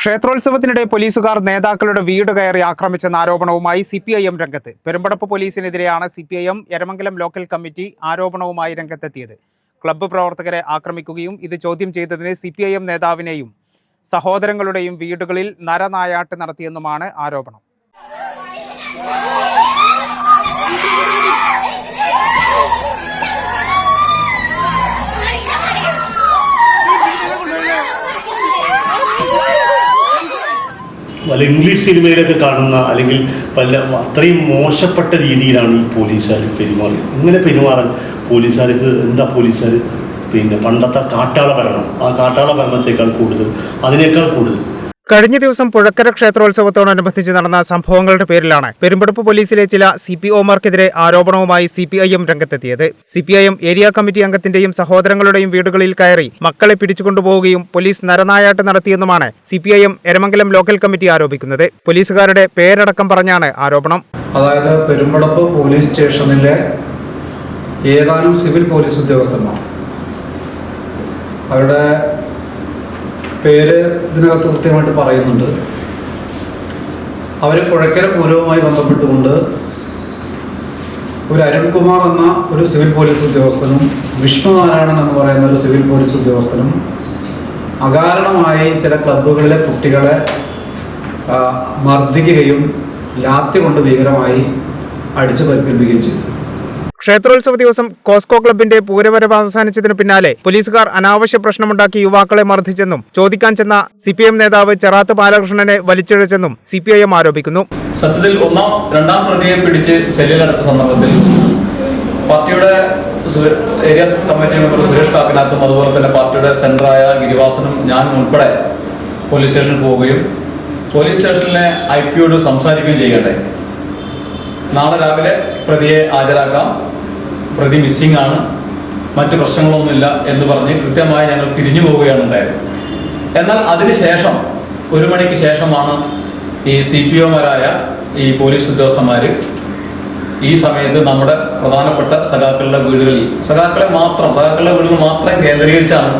ക്ഷേത്രോത്സവത്തിനിടെ പോലീസുകാർ നേതാക്കളുടെ വീട് കയറി ആക്രമിച്ചെന്ന ആരോപണവുമായി CPIM രംഗത്ത്. പെരുമ്പടപ്പ് പോലീസിനെതിരെയാണ് CPIM എരമംഗലം ലോക്കൽ കമ്മിറ്റി ആരോപണവുമായി രംഗത്തെത്തിയത്. ക്ലബ്ബ് പ്രവർത്തകരെ ആക്രമിക്കുകയും ഇത് ചോദ്യം ചെയ്തതിന് CPIM നേതാവിനെയും സഹോദരങ്ങളുടെയും വീടുകളിൽ നരനായാട്ട് നടത്തിയെന്നുമാണ് ആരോപണം. വല്ല ഇംഗ്ലീഷ് സിനിമയിലൊക്കെ കാണുന്ന അല്ലെങ്കിൽ അത്രയും മോശപ്പെട്ട രീതിയിലാണ് ഈ പോലീസുകാർ പെരുമാറിയത്. ഇങ്ങനെ പെരുമാറാൻ പോലീസുകാർക്ക് എന്താ? പോലീസുകാർ പണ്ടത്തെ കാട്ടാള ഭരണം, ആ കാട്ടാള ഭരണത്തേക്കാൾ കൂടുതൽ, അതിനേക്കാൾ കൂടുതൽ. കഴിഞ്ഞ ദിവസം പുഴക്കര ക്ഷേത്രോത്സവത്തോടനുബന്ധിച്ച് നടന്ന സംഭവങ്ങളുടെ പേരിലാണ് പെരുമ്പടപ്പ് പോലീസിലെ ചില CPOമാർക്കെതിരെ ആരോപണവുമായി CPIM രംഗത്തെത്തിയത്. CPIM ഏരിയ കമ്മിറ്റി അംഗത്തിന്റെയും സഹോദരങ്ങളുടെയും വീടുകളിൽ കയറി മക്കളെ പിടിച്ചുകൊണ്ടുപോവുകയും പോലീസ് നരനായാട്ട് നടത്തിയെന്നുമാണ് CPIM എരമംഗലം ലോക്കൽ കമ്മിറ്റി ആരോപിക്കുന്നത്. പോലീസുകാരുടെ പേരടക്കം പറഞ്ഞാണ് ആരോപണം. അതായത് പെരുമ്പടപ്പ് പോലീസ് സ്റ്റേഷനിലെ ഏതാനും സിവിൽ പോലീസ് ഉദ്യോഗസ്ഥന്മാർ, അവരുടെ പേര് ഇതിനകത്ത് കൃത്യമായിട്ട് പറയുന്നുണ്ട്. അവർ പുഴക്കര പൂരവുമായി ബന്ധപ്പെട്ടുകൊണ്ട് ഒരു അരുൺകുമാർ എന്ന ഒരു സിവിൽ പോലീസ് ഉദ്യോഗസ്ഥനും വിഷ്ണുനാരായണൻ എന്ന് പറയുന്ന ഒരു സിവിൽ പോലീസ് ഉദ്യോഗസ്ഥനും അകാരണമായി ചില ക്ലബ്ബുകളിലെ കുട്ടികളെ മർദ്ദിക്കുകയും ലാത്തി കൊണ്ട് ഭീകരമായി അടിച്ചു പരിക്കേൽപ്പിക്കുകയും ചെയ്തു. ക്ഷേത്രോത്സവ ദിവസം കോസ്കോ ക്ലബിന്റെ പൂരവരവ് അവസാനിച്ചതിനു പിന്നാലെ പോലീസുകാർ അനാവശ്യ പ്രശ്നമുണ്ടാക്കി യുവാക്കളെ മർദ്ദിച്ചെന്നും ചോദിക്കാൻ ചെന്ന CPIM നേതാവ് ചെറാത്ത് ബാലകൃഷ്ണനെ വലിച്ചിഴച്ചെന്നും CPIM ആരോപിക്കുന്നു. സത്യത്തിൽ രണ്ടാം പ്രതിയെ പിടിച്ച് സെല്ലിലടച്ച സന്ദർഭത്തിൽ പാർട്ടിയുടെ ഏരിയ കമ്മിറ്റി മെമ്പർ സുരേഷ് കാക്കനാത്തും അതുപോലെ തന്നെ പാർട്ടിയുടെ സെന്ററായ ഗിരിവാസനും ഞാനും ഉൾപ്പെടെ പോലീസ് സ്റ്റേഷനിൽ പോവുകയും പോലീസ് സ്റ്റേഷനിലെ IPയോട് സംസാരിക്കുകയും ചെയ്യട്ടെ. നാളെ രാവിലെ പ്രതിയെ ഹാജരാക്കാം, പ്രതി മിസ്സിംഗ് ആണ്, മറ്റു പ്രശ്നങ്ങളൊന്നുമില്ല എന്ന് പറഞ്ഞ് കൃത്യമായി ഞങ്ങൾ പിരിഞ്ഞു പോവുകയാണ് ഉണ്ടായത്. എന്നാൽ അതിനുശേഷം 1 മണിക്ക് ശേഷമാണ് ഈ CPOമാരായ ഈ പോലീസ് ഉദ്യോഗസ്ഥന്മാർ ഈ സമയത്ത് നമ്മുടെ പ്രധാനപ്പെട്ട സഖാക്കളുടെ വീടുകളിൽ സഖാക്കളുടെ വീടുകൾ മാത്രം കേന്ദ്രീകരിച്ചാണ്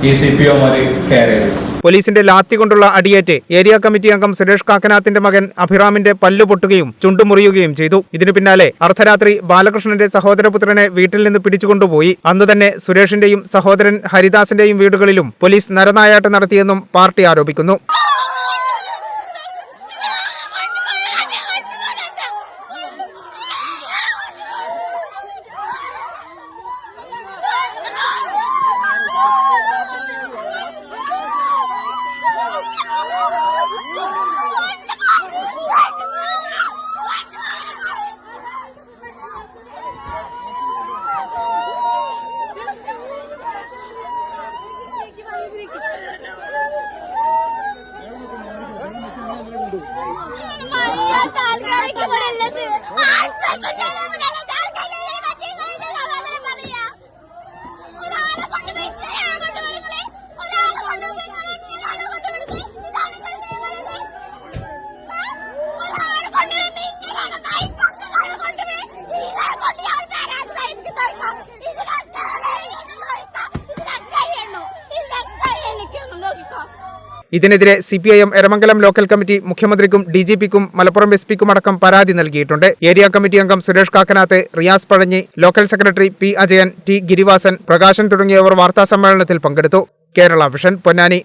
ഈ CPOമാർ കയറിയത്. പോലീസിന്റെ ലാത്തി കൊണ്ടുള്ള അടിയേറ്റ് ഏരിയ കമ്മിറ്റി അംഗം സുരേഷ് കാക്കനാത്തിന്റെ മകൻ അഭിറാമിന്റെ പല്ലു പൊട്ടുകയും ചുണ്ടുമുറിയുകയും ചെയ്തു. ഇതിനു പിന്നാലെ അർദ്ധരാത്രി ബാലകൃഷ്ണന്റെ സഹോദരപുത്രനെ വീട്ടിൽ നിന്ന് പിടിച്ചുകൊണ്ടുപോയി. അന്ന് തന്നെ സുരേഷിന്റെയും സഹോദരൻ ഹരിദാസിന്റെയും വീടുകളിലും പോലീസ് നരനായാട്ട് നടത്തിയെന്നും പാർട്ടി ആരോപിക്കുന്നു. ഇതിനെതിരെ CPIM എരമംഗലം ലോക്കൽ കമ്മിറ്റി മുഖ്യമന്ത്രിക്കും DGPക്കും മലപ്പുറം SP അടക്കം പരാതി നൽകിയിട്ടുണ്ട്. ഏരിയ കമ്മിറ്റി അംഗം Suresh Kakkanath, Riyas Pazhanji, local secretary P Ajayan, T Girivasan, Prakashan തുടങ്ങിയവർ വാർത്താസമ്മേളനത്തിൽ പങ്കെടുത്തു. കേരള വിഷൻ, പൊന്നാനി.